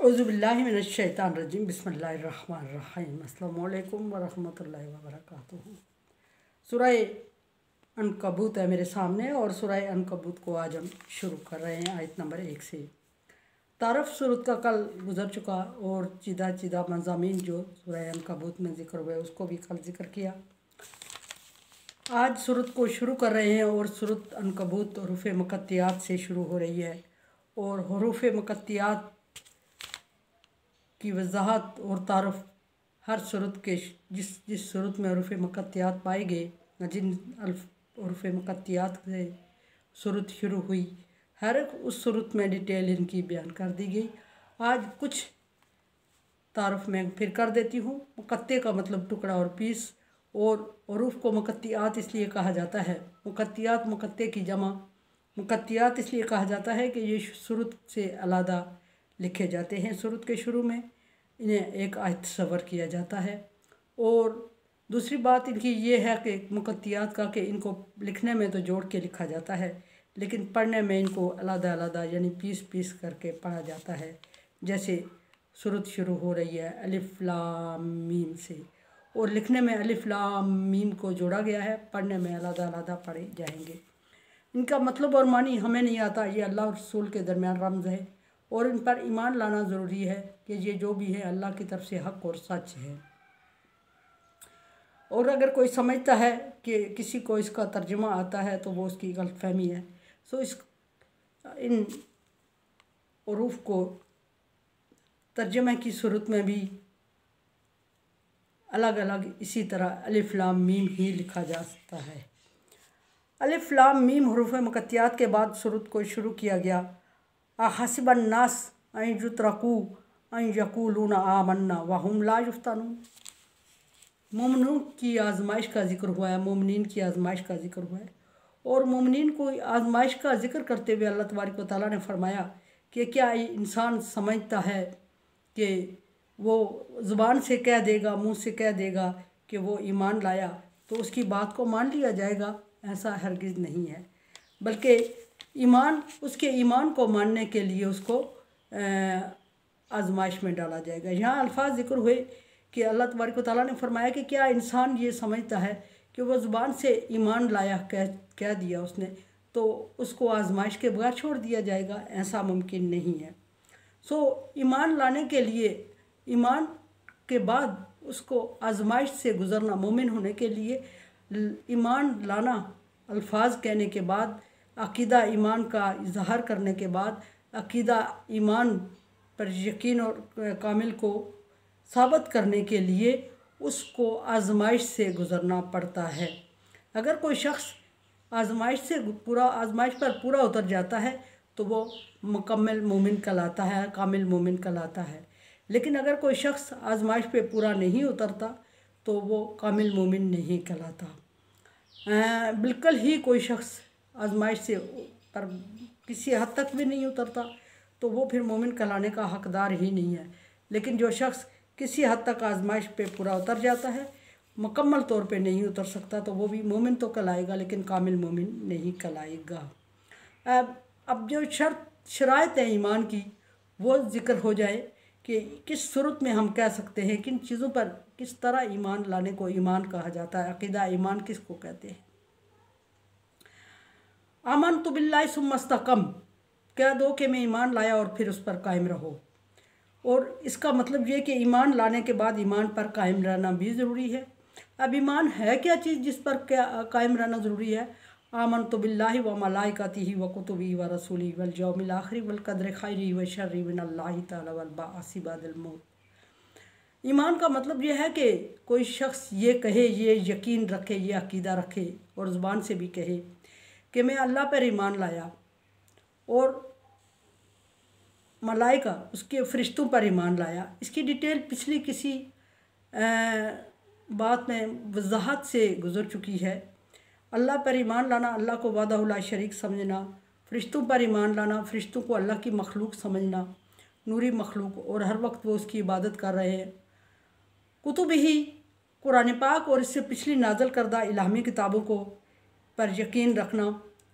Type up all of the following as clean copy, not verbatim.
औज़ुबिल्लाहिमिनश्शैतानिर्रजीम बिस्मिल्लाहिर्रहमानिर्रहीम अस्सलामु अलैकुम वरहमतुल्लाहि वबरकातुहू। सूरह अनकबूत है मेरे सामने और सूरह अनकबूत को आज हम शुरू कर रहे हैं आयत नंबर 1 से। तारफ़ सूरत का कल गुज़र चुका और चीदा चीदा मज़ामीन जो सूरह अनकबूत में ज़िक्र हुए उसको भी कल ज़िक्र किया। आज सूरत को शुरू कर रहे हैं और सूरत अनकबूत हरूफ़ मुक़त्तियात से शुरू हो रही है और हरूफ़ मुक़त्तियात की वजाहत और तारफ़ हर सूरत के जिस सूरत में हरूफ़ मुक़त्तियात पाए गए, जिन हरूफ़ मुक़त्तियात से सूरत शुरू हुई, हर एक उस सूरत में डिटेल इनकी बयान कर दी गई। आज कुछ तारफ़ मैं फिर कर देती हूँ। मुक़त्ते का मतलब टुकड़ा और पीस, और हरूफ़ को मुक़त्तियात इसलिए कहा जाता है, मुक़त्तियात मुक़त्ते की जमा, मुक़त्तियात इसलिए कहा जाता है कि ये सूरत से अलहदा लिखे जाते हैं। सूरत के शुरू में इन्हें एक आयत तस्वर किया जाता है। और दूसरी बात इनकी ये है कि मुक़त्तियात का कि इनको लिखने में तो जोड़ के लिखा जाता है, लेकिन पढ़ने में इनको अलहदा अलहदा यानी पीस पीस करके पढ़ा जाता है। जैसे सूरत शुरू हो रही है अलिफ लाम मीम से, और लिखने में अलिफ लाम मीम को जोड़ा गया है, पढ़ने में अलहदा अलहदा पढ़े जाएंगे। इनका मतलब और मानी हमें नहीं आता, ये अल्लाह और रसूल के दरमियान रमज़ है और इन पर ईमान लाना ज़रूरी है कि ये जो भी है अल्लाह की तरफ से हक़ और सच है। और अगर कोई समझता है कि किसी को इसका तर्जुमा आता है तो वो उसकी गलतफहमी है। सो इन हरूफ़ को तर्जुमे की सूरत में भी अलग अलग इसी तरह अलिफ लाम मीम ही लिखा जा सकता है। अलिफ लाम मीम हरूफ़ मुक़त्तियात के बाद सूरत को शुरू किया गया। अहसिबन नास अन युत्रकू अन यक़ूलूना आमन्ना वहुम ला युफ्तनून। मोमिनों की आजमाइश का ज़िक्र हुआ है, मोमिनीन की आजमाइश का ज़िक्र हुआ है। और मोमिनीन को आजमाइश का ज़िक्र करते हुए अल्लाह तबारक व तआला ने फरमाया कि क्या इंसान समझता है कि वो ज़ुबान से कह देगा, मुँह से कह देगा कि वो ईमान लाया तो उसकी बात को मान लिया जाएगा? ऐसा हरगिज़ नहीं है, बल्कि ईमान, उसके ईमान को मानने के लिए उसको आजमाइश में डाला जाएगा। यहाँ अल्फाज ज़िक्र हुए कि अल्लाह तबारक व तआला ने फरमाया कि क्या इंसान ये समझता है कि वह ज़ुबान से ईमान लाया कह दिया उसने तो उसको आजमाइश के बगैर छोड़ दिया जाएगा? ऐसा मुमकिन नहीं है। ईमान लाने के लिए, ईमान के बाद उसको आजमाइश से गुज़रना, मोमिन होने के लिए ईमान लाना, अल्फाज कहने के बाद, अक़ीदा ईमान का इजहार करने के बाद, अक़ीदा ईमान पर यकीन और कामिल को साबित करने के लिए उसको आजमाइश से गुज़रना पड़ता है। अगर कोई शख्स आजमाइश पर पूरा उतर जाता है तो वो मुकम्मल मोमिन कहलाता है, कामिल मोमिन कहलाता है। लेकिन अगर कोई शख्स आजमाइश पे पूरा नहीं उतरता तो वो कामिल मोमिन नहीं कहलाता। बिल्कुल ही कोई शख्स आजमाइश से पर किसी हद तक भी नहीं उतरता तो वो फिर मोमिन कहलाने का हकदार ही नहीं है। लेकिन जो शख्स किसी हद तक आजमाइश पे पूरा उतर जाता है, मुकम्मल तौर पे नहीं उतर सकता, तो वो भी मोमिन तो कहलाएगा लेकिन कामिल मोमिन नहीं कहलाएगा। अब जो शराइत है ईमान की वो ज़िक्र हो जाए कि किस सूरत में हम कह सकते हैं, किन चीज़ों पर किस तरह ईमान लाने को ईमान कहा जाता है, अक़ीदा ईमान किसको कहते हैं। आमनतु बिल्लाहि सुम्मा इस्तक़म, कह दो कि मैं ईमान लाया और फिर उस पर कायम रहो। और इसका मतलब ये कि ईमान लाने के बाद ईमान पर कायम रहना भी ज़रूरी है। अब ईमान है क्या चीज़ जिस पर कायम रहना ज़रूरी है? आमनतु बिल्लाहि व मलाइकतिहि व कुतुबिहि व रसूलिहि वल यौमिल आखिरि वल क़द्रि खैरिहि व शर्रिहि मिनल्लाहि तआला वल बाअसि बअदल मौत। ईमान का मतलब यह है कि कोई शख्स ये कहे, ये यकीन रखे, ये अक़ीदा रखे और ज़ुबान से भी कहे कि मैं अल्लाह पर ईमान लाया और मलाइका, उसके फ़रिश्तों पर ईमान लाया। इसकी डिटेल पिछली किसी बात में वजाहत से गुज़र चुकी है। अल्लाह पर ईमान लाना, अल्लाह को वहदहु ला शरीक समझना, फ़रिश्तों पर ईमान लाना, फ़रिश्तों को अल्लाह की मखलूक समझना, नूरी मखलूक, और हर वक्त वो उसकी इबादत कर रहे हैं। कुतुबिही, कुरान पाक और इससे पिछली नाज़िल करदा इल्हामी किताबों को पर यकीन रखना।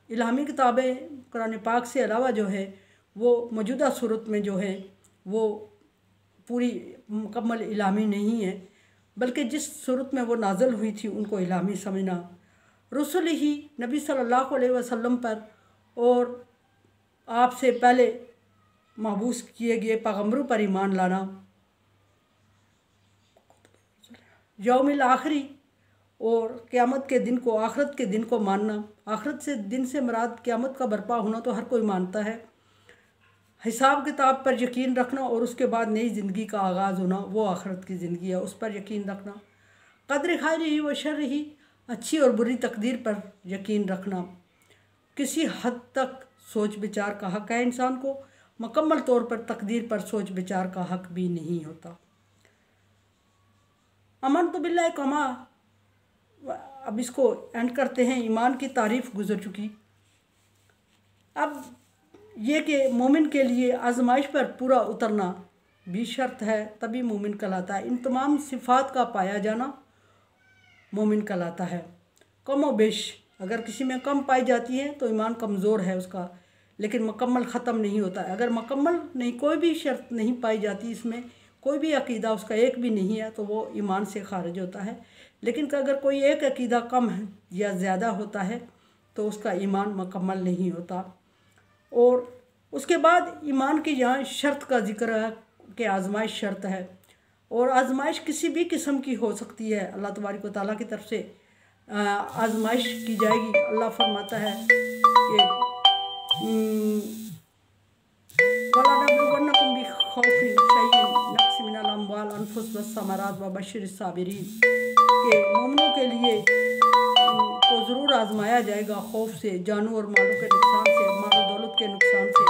इल्हामी किताबें कुरान पाक से अलावा जो है वो मौजूदा सूरत में जो है वो पूरी मुकम्मल इलामी नहीं है, बल्कि जिस सूरत में वो नाज़िल हुई थी उनको इलामी समझना, रसूल ही नबी सल्लल्लाहु अलैहि वसल्लम पर और आपसे पहले महबूस किए गए पैगम्बरों पर ईमान लाना, यौमिल आखिरी और क़यामत के दिन को, आखिरत के दिन को मानना। आखिरत से दिन से मुराद क़यामत का बर्पा होना तो हर कोई मानता है। हिसाब किताब पर यकीन रखना और उसके बाद नई ज़िंदगी का आगाज़ होना, वो आखिरत की ज़िंदगी है, उस पर यकीन रखना। क़द्र खैरिही व शर्रिही, अच्छी और बुरी तकदीर पर यकीन रखना। किसी हद तक सोच विचार का हक़ है इंसान को, मुकम्मल तौर पर तकदीर पर सोच विचार का हक़ भी नहीं होता। अमन तो बिल्लाह कमा, अब इसको एंड करते हैं। ईमान की तारीफ़ गुज़र चुकी। अब ये कि मोमिन के लिए आजमाइश पर पूरा उतरना भी शर्त है, तभी मोमिन कहलाता है। इन तमाम सिफ़ात का पाया जाना मोमिन कहलाता है। कम व बेश अगर किसी में कम पाई जाती है तो ईमान कमज़ोर है उसका, लेकिन मुकम्मल ख़त्म नहीं होता है। अगर मुकम्मल नहीं, कोई भी शर्त नहीं पाई जाती, इसमें कोई भी अकीदा उसका एक भी नहीं है, तो वो ईमान से खारिज होता है। लेकिन अगर कोई एक अकीदा कम है या ज़्यादा होता है तो उसका ईमान मुकम्मल नहीं होता। और उसके बाद ईमान की यहाँ शर्त का जिक्र है कि आजमाइश शर्त है, और आजमाइश किसी भी किस्म की हो सकती है। अल्लाह तबारक व तआला की तरफ से आजमाइश की जाएगी। अल्लाह फरमाता है कि वलानबलुवन्नकुम बिखौफिन शय्इन नक्सिम मिनल अम्वाल अनफुस वस्समरात व बशिरिस साबिरीन, के मोमिनों के लिए तो ज़रूर आजमाया जाएगा खौफ से, जानों और मालों के नुकसान से, माल दौलत के नुकसान से।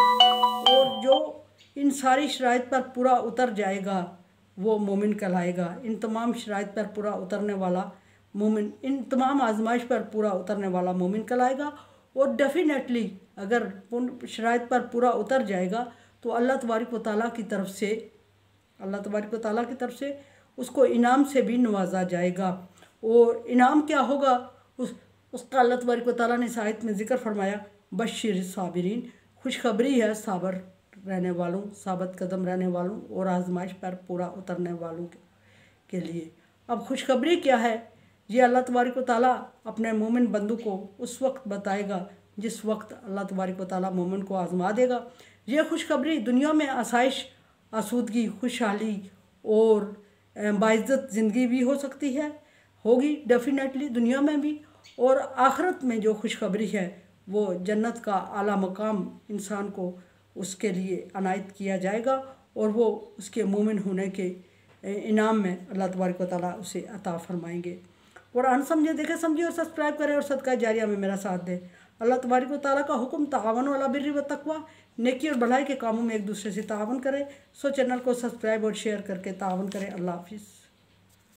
और जो इन सारी शराइत पर पूरा उतर जाएगा वो मोमिन कहलाएगा। इन तमाम शराइत पर पूरा उतरने वाला मोमिन, इन तमाम आजमाइश पर पूरा उतरने वाला मोमिन कहलाएगा। और डेफिनेटली अगर शराइत पर पूरा उतर जाएगा तो अल्लाह तबारक व तआला की तरफ से, अल्लाह तबारक व तआला की तरफ से उसको इनाम से भी नवाजा जाएगा। और इनाम क्या होगा उसका अल्लाह तबारक व तआला ने इस आयत में ज़िक्र फरमाया, बशिर साबिरीन, खुशखबरी है साबर रहने वालों, साबित कदम रहने वालों और आजमाइश पर पूरा उतरने वालों के लिए। अब खुशखबरी क्या है, ये अल्लाह तबारक व तआला अपने मोमिन बंदों को उस वक्त बताएगा जिस वक्त अल्लाह तबारक व तआला मोमिन को आजमा देगा। ये खुशखबरी दुनिया में आसाइश, आसूदगी, खुशहाली और बाइज़्ज़त ज़िंदगी भी हो सकती है, होगी डेफिनेटली दुनिया में भी। और आखिरत में जो खुशखबरी है वो जन्नत का आला मकाम इंसान को उसके लिए अनायत किया जाएगा, और वो उसके मोमिन होने के इनाम में अल्लाह तबारक व तआला उसे अता फरमाएंगे। और अनसमझे देखे समझिए और सब्सक्राइब करें और सदका जारिया में मेरा साथ दें। अल्लाह तबारक व तआला का हुक्म तावन अला बिर्रि व तक़वा, नेकी और भलाई के कामों में एक दूसरे से तावन करें। सो चैनल को सब्सक्राइब और शेयर करके तावन करें। अल्लाह हाफिज़।